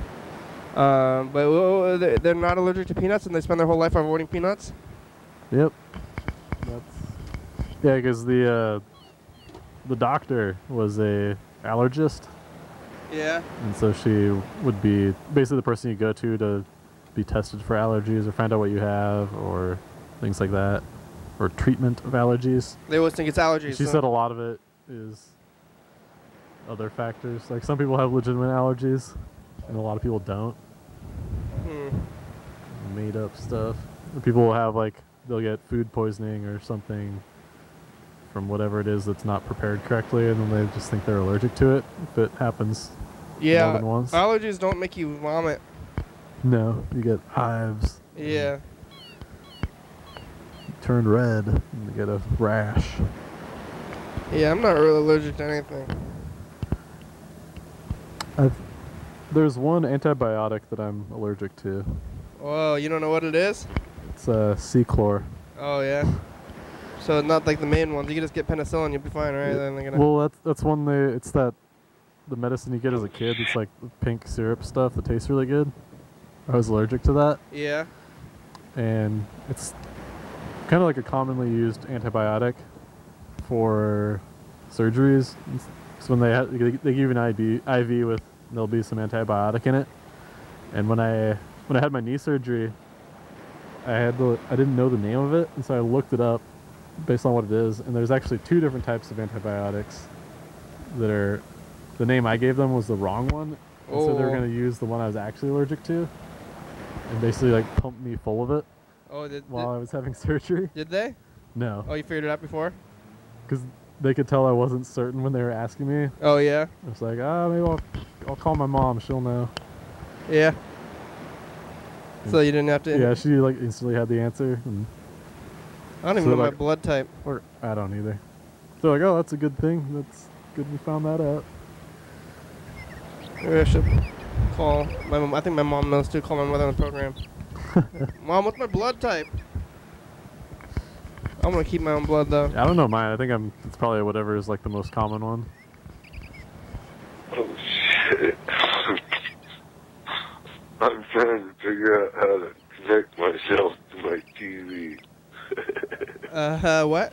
But they're not allergic to peanuts, and they spend their whole life avoiding peanuts. Yep. Yeah, because the doctor was a allergist. Yeah. And so she would be basically the person you go to be tested for allergies or find out what you have or things like that, or treatment of allergies. They always think it's allergies. She said a lot of it is other factors. Like some people have legitimate allergies, and a lot of people don't. Made up stuff. People will have they'll get food poisoning or something from whatever it is that's not prepared correctly, and then they just think they're allergic to it. If it happens more than once. Allergies don't make you vomit. No, you get hives. Yeah. You turn red and you get a rash. Yeah, I'm not really allergic to anything. There's one antibiotic that I'm allergic to. Whoa, you don't know what it is? It's C-chlor. Oh, yeah. So not like the main ones. You can just get penicillin, you'll be fine, right? Then well, that's one it's the medicine you get as a kid. It's like the pink syrup stuff that tastes really good. I was allergic to that. Yeah. And it's kind of like a commonly used antibiotic for surgeries. So when they give you an IV with, there'll be some antibiotic in it. And when I had my knee surgery, I didn't know the name of it, and so I looked it up based on what it is. And there's actually 2 different types of antibiotics that are. The name I gave them was the wrong one, and so they were going to use the one I was actually allergic to, and basically pump me full of it. While I was having surgery. Did they? No. Oh, you figured it out before? Because they could tell I wasn't certain when they were asking me. Oh, yeah? I was like, maybe I'll call my mom. She'll know. Yeah. So you didn't have to... Yeah, she instantly had the answer. And I don't even know my blood type. Or I don't either. They're like, oh, that's a good thing. That's good we found that out. Maybe I should call my mom. I think my mom knows too. Call my mother on the program. Mom, what's my blood type? I'm gonna keep my own blood though. Yeah, I don't know mine. I think it's probably whatever is the most common one. Oh shit. I'm trying to figure out how to connect myself to my TV. What?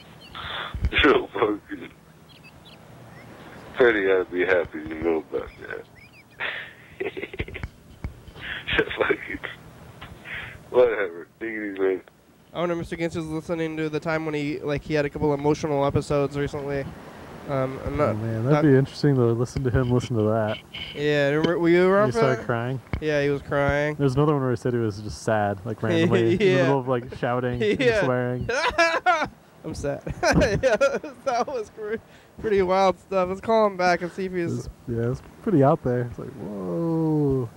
So fucking Freddie ought to be happy to know about that. Fucking whatever. Diggity, man. I wonder if Mr. Gintz was listening to the time when he had a couple emotional episodes recently. I'm not. Oh man, that'd be interesting to listen to that. Yeah, were you around he for that? started crying. Yeah, he was crying. There's another one where he said he was just sad, randomly, in the middle of shouting and swearing. I'm sad. Yeah, that was pretty wild stuff. Let's call him back and see if he's... it's pretty out there. It's whoa.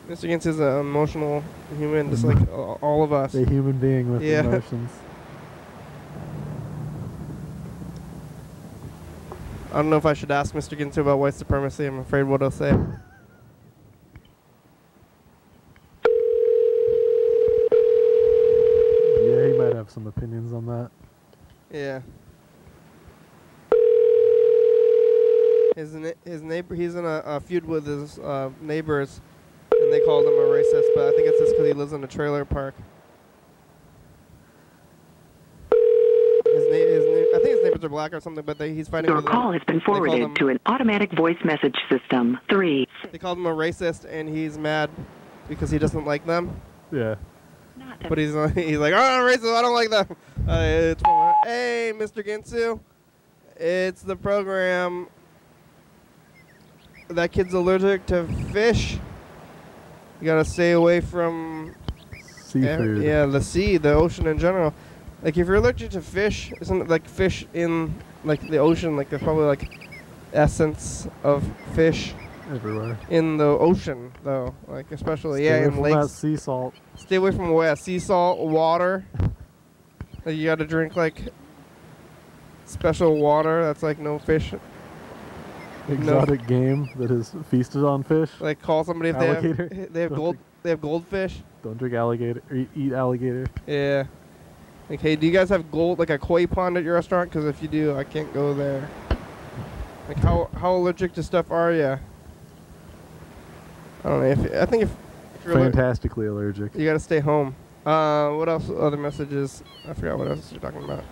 Mr. Gintz is an emotional human, just like all of us. A human being with emotions. I don't know if I should ask Mr. Gintz about white supremacy. I'm afraid what he'll say. Yeah, he might have some opinions on that. Yeah. His neighbor, he's in a feud with his neighbors, and they called him a racist, but I think it's just because he lives in a trailer park. I think his neighbors are black or something, but he's fighting with them. Your call has been forwarded to an automatic voice message system. 3. They called him a racist, and he's mad because he doesn't like them. Yeah. But he's like, oh, I'm racist, I don't like them. Hey, Mr. Ginsu. It's the program. That kid's allergic to fish. You gotta stay away from seafood. Yeah, the sea, the ocean in general. If you're allergic to fish, isn't it fish in the ocean? There's probably essence of fish everywhere in the ocean, though. Especially stay away in from lakes. That sea salt. Stay away from where sea salt, water. You gotta drink special water that's no fish. Exotic game that is feasted on fish. Call somebody if alligator. they have goldfish. Don't drink alligator or eat alligator. Yeah. Hey, do you guys have a koi pond at your restaurant? Because if you do, I can't go there. How allergic to stuff are you? I don't know. I think if you're fantastically allergic, you gotta stay home. What else? Other messages? I forgot what else you're talking about.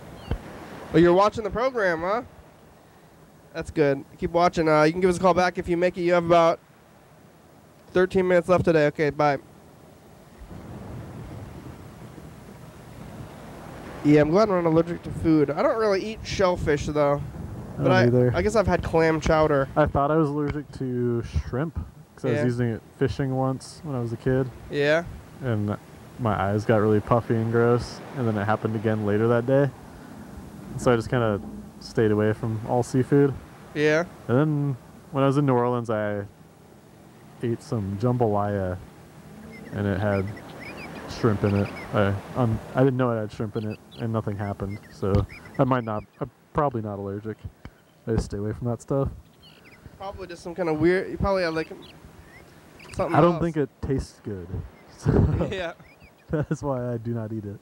Oh, you're watching the program, huh? That's good. Keep watching. You can give us a call back if you make it. You have about 13 minutes left today. Okay, bye. Yeah, I'm glad I'm not allergic to food. I don't really eat shellfish, though. But I guess I've had clam chowder. I thought I was allergic to shrimp because I was using it fishing once when I was a kid. Yeah? And my eyes got really puffy and gross. And then it happened again later that day. So I just kind of stayed away from all seafood. Yeah? And then when I was in New Orleans, I ate some jambalaya, and it had shrimp in it. I didn't know it had shrimp in it, and nothing happened. So I'm probably not allergic. I just stay away from that stuff. Probably just some kind of weird. You probably have like something. I don't think it tastes good. So yeah. That's why I do not eat it.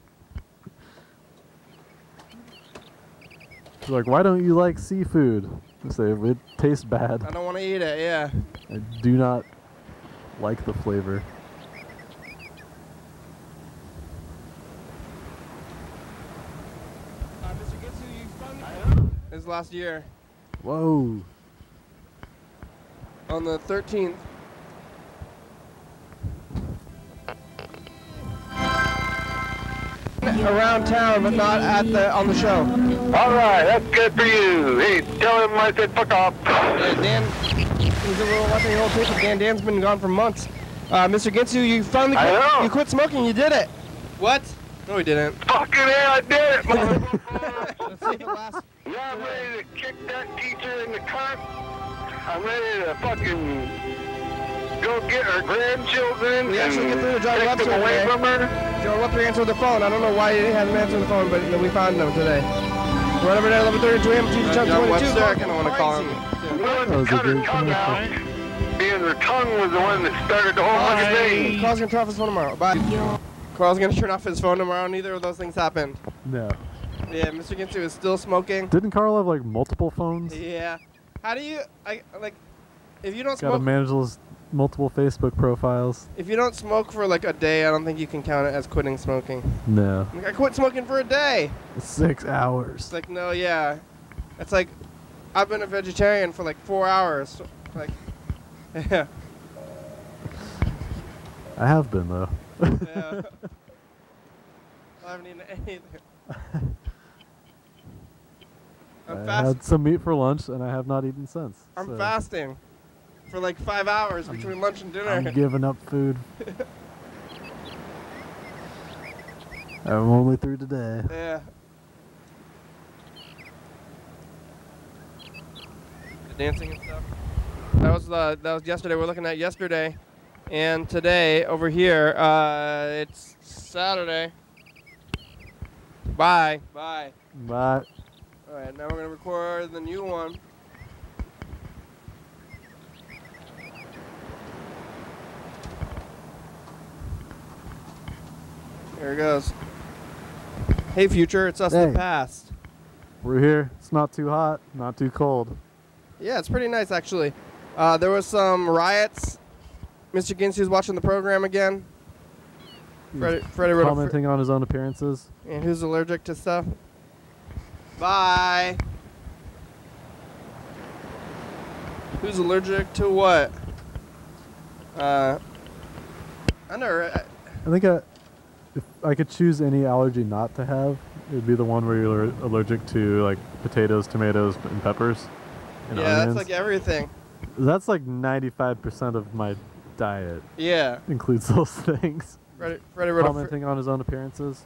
They're like, why don't you like seafood? I say, it tastes bad. I don't want to eat it, yeah. I do not like the flavor. Mr. Gitsu, you fun? His last year. Whoa. On the 13th. Around town, but not on the show. All right, that's good for you. Hey, tell him I said fuck off. Yeah, Dan, watching the old tape of Dan. Dan's been gone for months. Mr. Gitsu, you finally you quit smoking. You did it. What? No, he didn't. Fucking hell, I did it, motherfucker. Let's see the last. Yeah, I'm ready to kick that teacher in the cunt. I'm ready to fucking go get her grandchildren We actually get through to John take Webster them away today. from her. John Webster answered the phone. I don't know why he hasn't answered the phone, but we found him today. Right over there, 11:32 a.m. John 22. Webster, I kind of want to call him. Willing to cut her tongue out, being her tongue was the one that started the whole fucking thing. Carl's going to turn off his phone tomorrow. Bye. Carl's going to turn off his phone tomorrow. Neither of those things happened. No. Yeah, Mr. Ginsu is still smoking. Didn't Carl have like multiple phones? Yeah. How do you, if you don't Gotta smoke, manage those multiple Facebook profiles. if you don't smoke for like a day, I don't think you can count it as quitting smoking. No. Like, I quit smoking for a day. 6 hours. It's like, no, yeah. It's like, I've been a vegetarian for like 4 hours. Like, yeah. I have been though. Yeah. I haven't eaten anything. I had some meat for lunch and I have not eaten since. I'm so fasting for like 5 hours between lunch and dinner. I'm giving up food. I'm only through today. Yeah. The dancing and stuff. That was yesterday. We're looking at yesterday, and today over here. It's Saturday. Bye. Bye. Bye. All right. Now we're gonna record the new one. Here it goes. Hey, future, it's us in the past. We're here. It's not too hot, not too cold. Yeah, it's pretty nice, actually. There was some riots. Mr. Ginsu's watching the program again. Freddie wrote commenting on his own appearances. And who's allergic to stuff? Bye. Who's allergic to what? I think if I could choose any allergy not to have, it would be the one where you're allergic to like potatoes, tomatoes, and peppers. And yeah, onions. that's like everything. That's like 95% of my diet. Yeah. Includes those things. Freddie wrote commenting on his own appearances.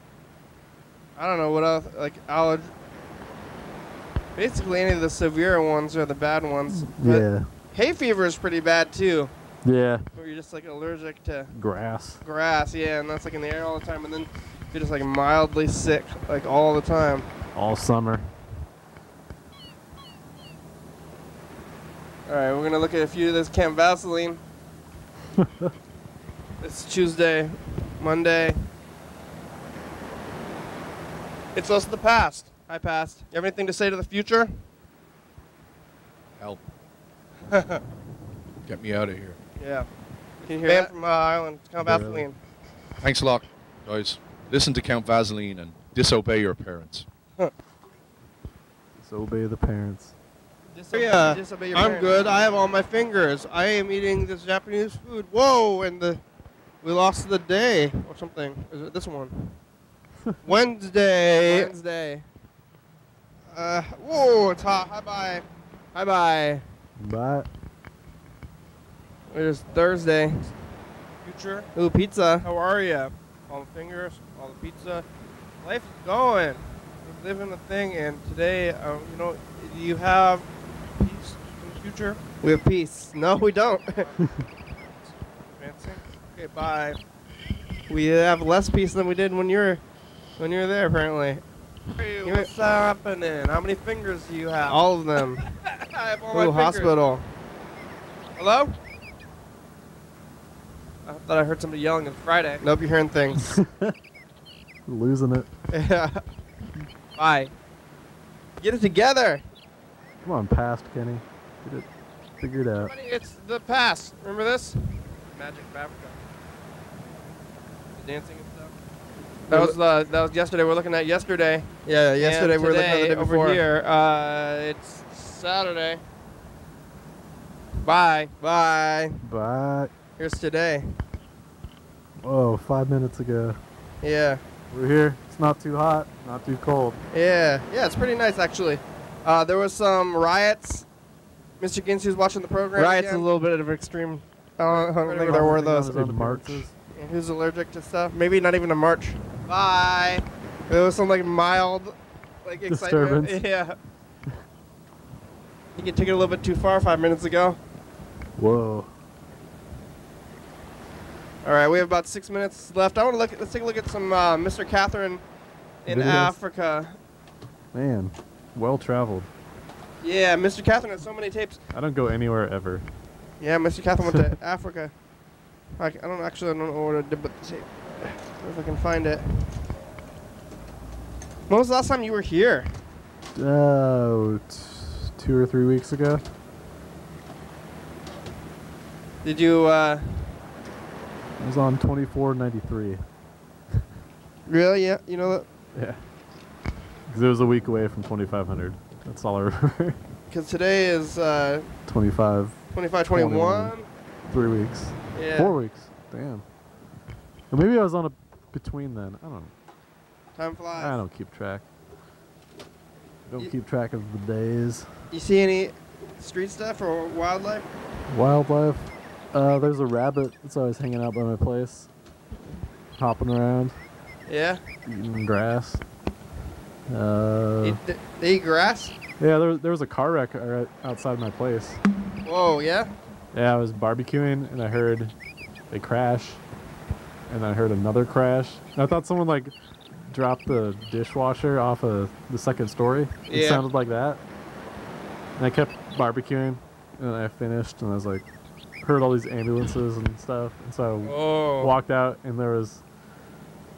I don't know what else, like allergy. Basically, any of the severe ones are the bad ones. But yeah. Hay fever is pretty bad too. Yeah. Where you're just like allergic to grass. Grass, yeah, and that's like in the air all the time, and then you're just like mildly sick, like all the time. All summer. All right, we're gonna look at a few of this Camp Vaseline. It's Tuesday, Monday. It's us in the past. Hi, past. You have anything to say to the future? Help. Get me out of here. Yeah. Can you hear that? From Ireland. Count Vaseline. Thanks a lot, guys. Listen to Count Vaseline and disobey your parents. Huh. Disobey the parents. Yeah, Disobey your I'm parents. good. I have all my fingers. I am eating this Japanese food. Whoa, and we lost the day or something. Is it this one? Wednesday. Wednesday. Whoa, it's hot. Hi bye. Hi bye. But It is Thursday. Future. Ooh, pizza. How are ya? All the fingers, all the pizza. Life's going. We're living the thing, and today, you know, you have peace in the future. We have peace. No, we don't. Advancing. Okay, bye. We have less peace than we did when you were there, apparently. Hey, what's happening? How many fingers do you have? All of them. I have all my fingers. Hospital. Hello? I thought I heard somebody yelling. It's Friday. Nope, you're hearing things. losing it. Yeah. Bye. Get it together. Come on, past Kenny. Get it figured out. Everybody, it's the past. Remember this? Magic of Africa. The dancing and stuff. That was yesterday. We're looking at yesterday. Yeah, yesterday. We're looking at the day before. Over here, it's Saturday. Bye. Bye. Bye. Here's today. Oh, 5 minutes ago. Yeah. We're here. It's not too hot, not too cold. Yeah. Yeah, it's pretty nice, actually. There was some riots. Mr. Ginsu's watching the program. Riots is a little bit of extreme. I don't think there were those. Marches. And who's allergic to stuff? Maybe not even a march. Bye. There was some like mild, like excitement. Disturbance. Yeah. You can take it a little bit too far 5 minutes ago. Whoa. All right, we have about 6 minutes left. I want to look. Let's take a look at some Mr. Catherine in Videos. Africa. Man, well traveled. Yeah, Mr. Catherine has so many tapes. I don't go anywhere ever. Yeah, Mr. Catherine went to Africa. I don't know what I did with the tape. If I can find it. When was the last time you were here? 2 or 3 weeks ago. Did you? It was on 2493. Really? Yeah. You know that? Yeah. Because it was a week away from 2500. That's all I remember. Because today is 25. 21. 3 weeks. Yeah. 4 weeks. Damn. Or maybe I was on a between then. I don't know. Time flies. I don't keep track. Don't keep track of the days. You see any street stuff or wildlife? Wildlife. There's a rabbit that's always hanging out by my place. Hopping around. Yeah. Eating grass. They eat grass? Yeah, there was a car wreck right outside my place. Whoa, yeah? Yeah, I was barbecuing and I heard a crash. And I heard another crash. And I thought someone like dropped the dishwasher off of the second story. It sounded like that. And I kept barbecuing and I finished and I was like, heard all these ambulances and stuff. And so I walked out and there was,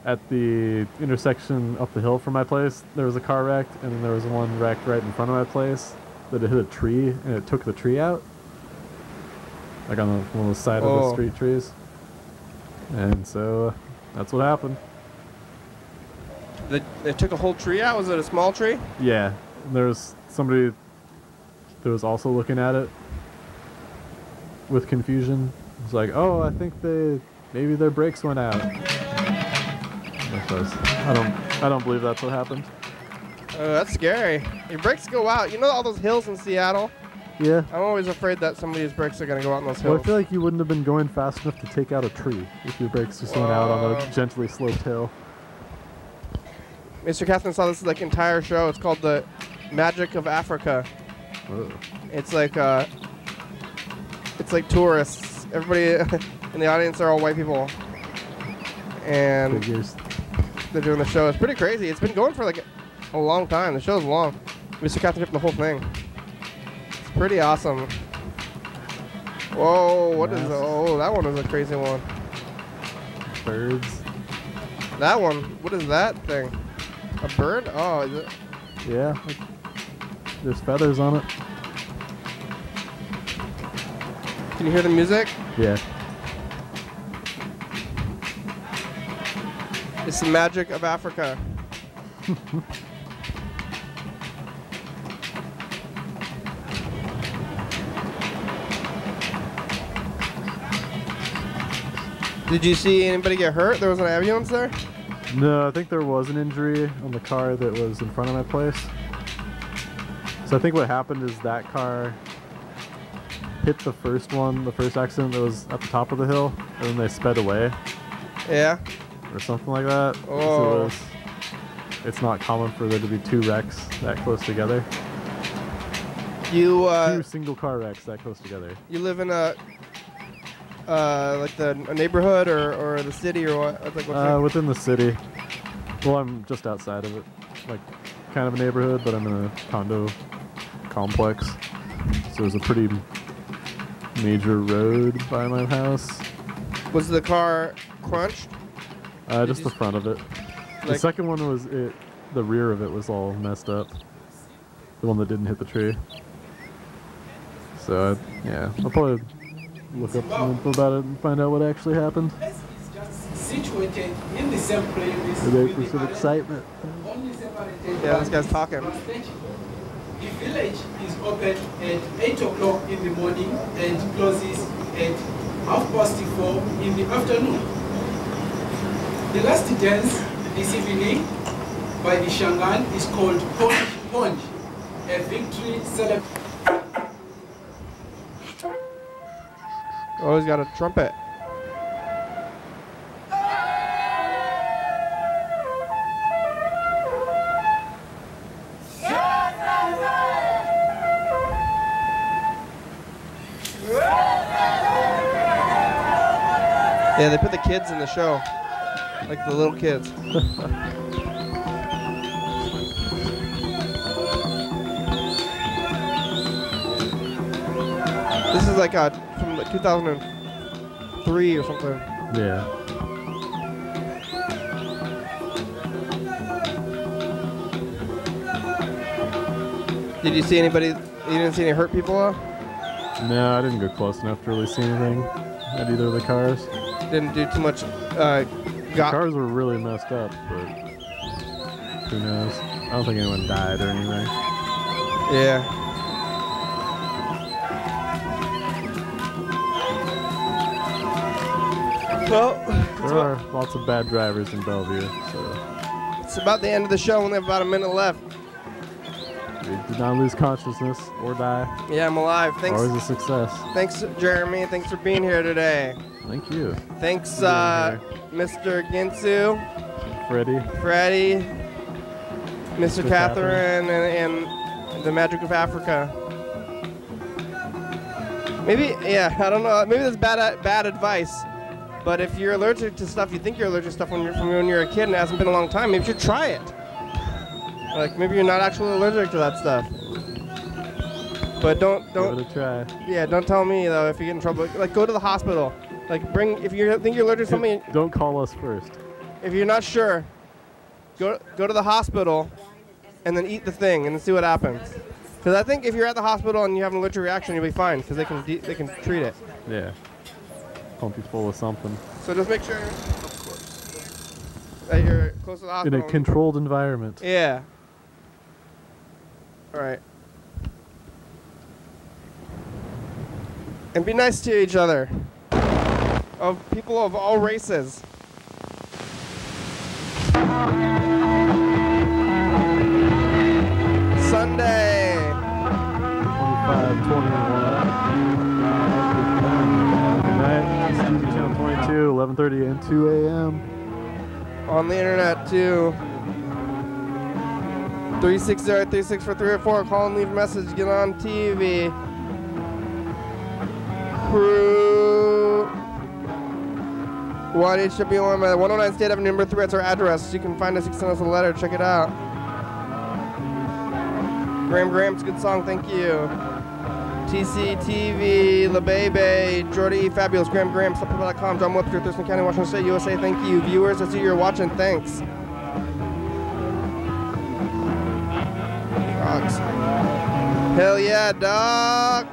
at the intersection up the hill from my place, there was a car wrecked, and then there was one wrecked right in front of my place that it hit a tree and it took the tree out. Like on one of the side of the street trees. And so that's what happened. They took a whole tree out? Was it a small tree? Yeah. There was somebody that was also looking at it with confusion. It's like, oh, I think maybe their brakes went out. I don't believe that's what happened. Oh, that's scary. Your brakes go out. You know all those hills in Seattle? Yeah. I'm always afraid that somebody's brakes are going to go out on those hills. Well, I feel like you wouldn't have been going fast enough to take out a tree if your brakes just went out on a gently sloped hill. Mr. Catherine saw this like entire show. It's called The Magic of Africa. Whoa. It's like tourists. Everybody in the audience are all white people. And Figures. they're doing the show. It's pretty crazy. It's been going for like a long time. The show's long. Mr. Catherine did the whole thing. It's pretty awesome. Whoa, what is that one is a crazy one. Birds. That one, what is that thing? A bird? Oh, is it? Yeah. There's feathers on it. Can you hear the music? Yeah. It's the magic of Africa. Did you see anybody get hurt? There was an ambulance there? No, I think there was an injury on the car that was in front of my place. So I think what happened is that car hit the first accident that was at the top of the hill, and then they sped away. Yeah. Or something like that. Oh. So it's not common for there to be two wrecks that close together. You, two single car wrecks that close together. You live in a neighborhood or the city or what? Like within the city. Well, I'm just outside of it. Like, kind of a neighborhood, but I'm in a condo complex. So there's a pretty major road by my house. Was the car crunched? Just the front of it. The second one was the rear of it was all messed up. The one that didn't hit the tree. So, yeah, I'll probably look up some info about it and find out what actually happened. Situated in the same place. Today for some excitement. Yeah, this guy's talking. The village is open at 8 o'clock in the morning and closes at 4:30 in the afternoon. The last dance this evening by the Shangan is called Ponch Ponch, a victory celebration. Oh, he's got a trumpet. Yeah, they put the kids in the show. Like the little kids. This is like from like 2003 or something. Yeah. Did you see anybody? You didn't see any hurt people? No, I didn't go close enough to really see anything at either of the cars. Didn't do too much. The cars were really messed up, but who knows? I don't think anyone died or anything. Yeah. Well, there are lots of bad drivers in Bellevue, so it's about the end of the show. We only have about a minute left. We did not lose consciousness or die. Yeah, I'm alive. Thanks. Always a success. Thanks, Jeremy. Thanks for being here today. Thank you. Thanks, Mr. Ginsu. Freddie. Mr. Catherine, and the Magic of Africa. Maybe, yeah, I don't know. Maybe that's bad advice. But if you're allergic to stuff, you think you're allergic to stuff when you're a kid and it hasn't been a long time, maybe you should try it. Like, maybe you're not actually allergic to that stuff. But don't. Give it a try. Yeah, don't tell me though if you get in trouble. Like, go to the hospital. Like, if you think you're allergic to something. Don't call us first. If you're not sure, go to the hospital, and then eat the thing and then see what happens. Because I think if you're at the hospital and you have an allergic reaction, you'll be fine because they can treat it. Yeah. Pump you full of something. So just make sure that you're close to the hospital. In a controlled environment. Yeah. All right. And be nice to each other. Of people of all races. Sunday. 25/21. Good night. TV channel 22, 11:30 and 2 a.m. On the internet too. 360-364304. Call and leave a message. Get on TV. Crew. YDHWM at 109 State Avenue, number 3. That's our address. You can find us. You can send us a letter. Check it out. Graham's good song. Thank you. TCTV, La Bebe, Jordy, Fabulous, Graham, Stoppeople.com, John Webster, Thurston County, Washington State, USA. Thank you. Viewers, I see you're watching. Thanks. Dogs. Hell yeah, dog.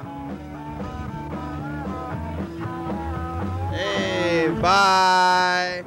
Hey, bye.